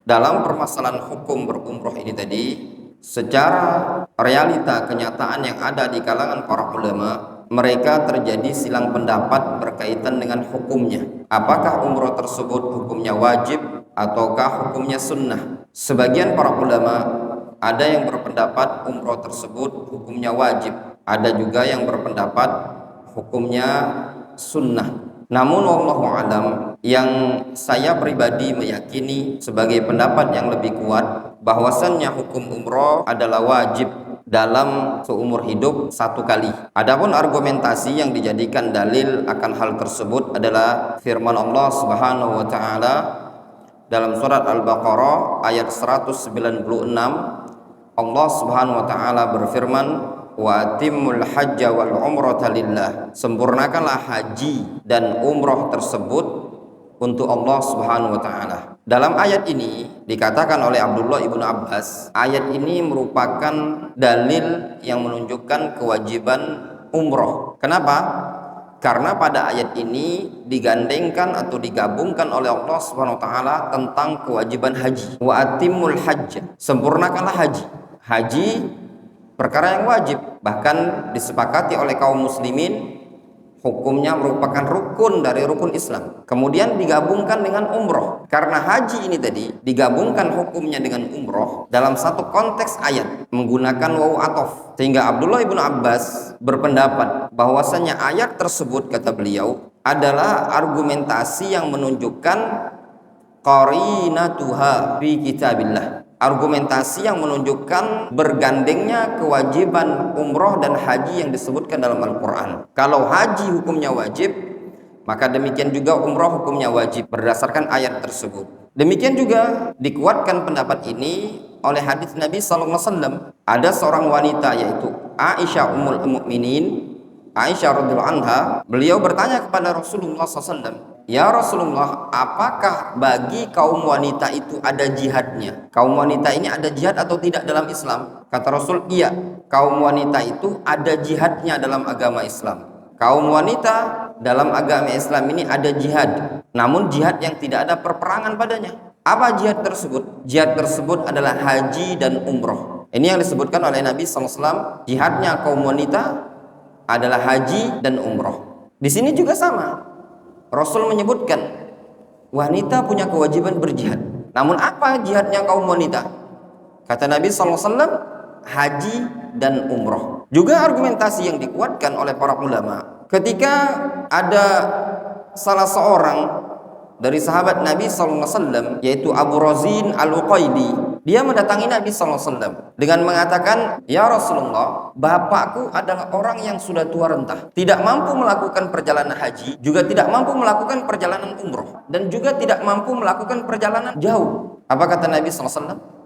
dalam permasalahan hukum berumroh ini tadi, secara realita kenyataan yang ada di kalangan para ulama, mereka terjadi silang pendapat berkaitan dengan hukumnya. Apakah umroh tersebut hukumnya wajib ataukah hukumnya sunnah? Sebagian para ulama ada yang berpendapat umroh tersebut hukumnya wajib, ada juga yang berpendapat hukumnya sunnah. Namun wallahu alam, yang saya pribadi meyakini sebagai pendapat yang lebih kuat, bahwasannya hukum umroh adalah wajib dalam seumur hidup satu kali. Adapun argumentasi yang dijadikan dalil akan hal tersebut adalah firman Allah Subhanahu wa taala dalam surat Al-Baqarah ayat 196. Allah Subhanahu wa taala berfirman, wa atimul hajja wal umrata lillah, sempurnakanlah haji dan umroh tersebut untuk Allah Subhanahu wa taala. Dalam ayat ini dikatakan oleh Abdullah ibnu Abbas, ayat ini merupakan dalil yang menunjukkan kewajiban umroh. Kenapa? Karena pada ayat ini digandengkan atau digabungkan oleh Allah Subhanahu wa taala tentang kewajiban haji. Wa atimul hajja, sempurnakanlah haji. Haji perkara yang wajib, bahkan disepakati oleh kaum muslimin hukumnya merupakan rukun dari rukun Islam. Kemudian digabungkan dengan umroh. Karena haji ini tadi digabungkan hukumnya dengan umroh dalam satu konteks ayat menggunakan waw atof, sehingga Abdullah ibnu Abbas berpendapat bahwasanya ayat tersebut, kata beliau, adalah argumentasi yang menunjukkan qarinatuha fi kitabillah, argumentasi yang menunjukkan bergandengnya kewajiban umroh dan haji yang disebutkan dalam Al-Quran. Kalau haji hukumnya wajib, maka demikian juga umroh hukumnya wajib berdasarkan ayat tersebut. Demikian juga dikuatkan pendapat ini oleh hadis Nabi SAW. Ada seorang wanita, yaitu Aisyah Ummul Mukminin, Aisyah radhiyallahu anha, beliau bertanya kepada Rasulullah SAW, ya Rasulullah, apakah bagi kaum wanita itu ada jihadnya? Kaum wanita ini ada jihad atau tidak dalam Islam? Kata Rasul, iya, kaum wanita itu ada jihadnya dalam agama Islam. Kaum wanita dalam agama Islam ini ada jihad, namun jihad yang tidak ada perperangan padanya. Apa jihad tersebut? Jihad tersebut adalah haji dan umroh. Ini yang disebutkan oleh Nabi SAW, jihadnya kaum wanita adalah haji dan umroh. Di sini juga sama. Rasul menyebutkan wanita punya kewajiban berjihad. Namun apa jihadnya kaum wanita? Kata Nabi SAW, haji dan umroh. Juga argumentasi yang dikuatkan oleh para ulama, ketika ada salah seorang dari sahabat Nabi SAW, yaitu Abu Razin Al-Uqaidi, dia mendatangi Nabi SAW dengan mengatakan, ya Rasulullah, bapakku adalah orang yang sudah tua renta, tidak mampu melakukan perjalanan haji, juga tidak mampu melakukan perjalanan umroh, dan juga tidak mampu melakukan perjalanan jauh. Apa kata Nabi SAW?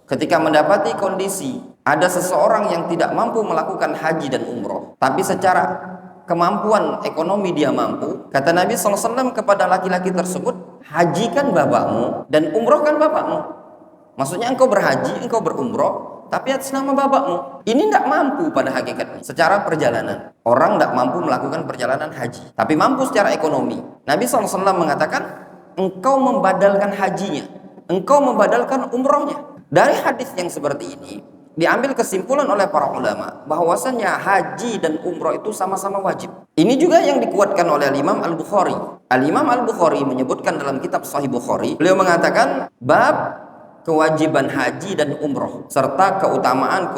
Ketika mendapati kondisi ada seseorang yang tidak mampu melakukan haji dan umroh, tapi secara kemampuan ekonomi dia mampu, kata Nabi SAW kepada laki-laki tersebut, hajikan bapakmu dan umrohkan bapakmu. Maksudnya engkau berhaji, engkau berumroh, tapi atas nama bapakmu. Ini tidak mampu pada hakikatnya secara perjalanan. Orang tidak mampu melakukan perjalanan haji, tapi mampu secara ekonomi. Nabi SAW mengatakan, engkau membadalkan hajinya, engkau membadalkan umrohnya. Dari hadis yang seperti ini diambil kesimpulan oleh para ulama bahwasanya haji dan umroh itu sama-sama wajib. Ini juga yang dikuatkan oleh Imam Al-Bukhari. Al-Imam Al-Bukhari menyebutkan dalam kitab Sahih Bukhari, beliau mengatakan bab kewajiban haji dan umroh serta keutamaan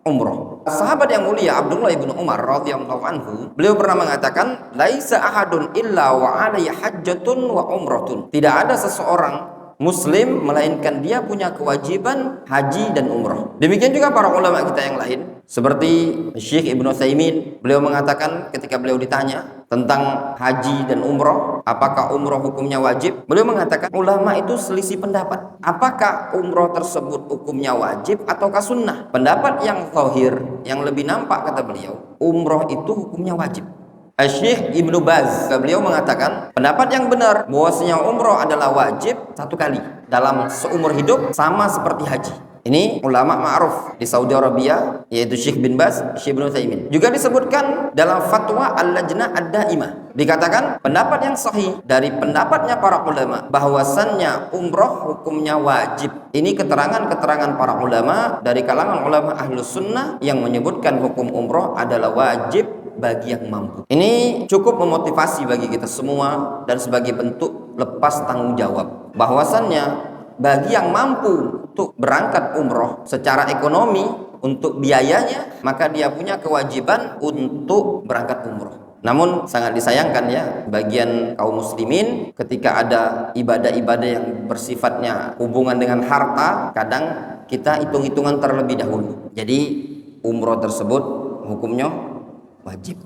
umroh. Sahabat yang mulia Abdullah ibnu Umar radhiyallahu anhu, beliau pernah mengatakan, laisa ahadun illa wa alayhi hajjatun wa umratun. Tidak ada seseorang Muslim melainkan dia punya kewajiban haji dan umroh. Demikian juga para ulama kita yang lain, seperti Syekh Ibnu Utsaimin, beliau mengatakan ketika beliau ditanya tentang haji dan umroh, apakah umroh hukumnya wajib, beliau mengatakan ulama itu selisih pendapat, apakah umroh tersebut hukumnya wajib ataukah sunnah. Pendapat yang zahir, yang lebih nampak, kata beliau, umroh itu hukumnya wajib. Syekh Ibnu Baz, beliau mengatakan pendapat yang benar bahwasanya umroh adalah wajib satu kali dalam seumur hidup, sama seperti haji. Ini ulama ma'ruf di Saudi Arabia, yaitu Syekh bin Baz, Syekh Ibnu Utsaimin. Juga disebutkan dalam fatwa Al-Lajnah Ad-Daimah Dikatakan pendapat yang sahih dari pendapatnya para ulama bahwasannya umroh hukumnya wajib. Ini keterangan-keterangan para ulama dari kalangan ulama ahlus sunnah yang menyebutkan hukum umroh adalah wajib bagi yang mampu. Ini cukup memotivasi bagi kita semua dan sebagai bentuk lepas tanggung jawab bahwasannya bagi yang mampu untuk berangkat umroh secara ekonomi untuk biayanya, maka dia punya kewajiban untuk berangkat umroh. Namun sangat disayangkan ya, bagian kaum muslimin ketika ada ibadah-ibadah yang bersifatnya hubungan dengan harta, kadang kita hitung-hitungan terlebih dahulu. Jadi umroh tersebut hukumnya wajib.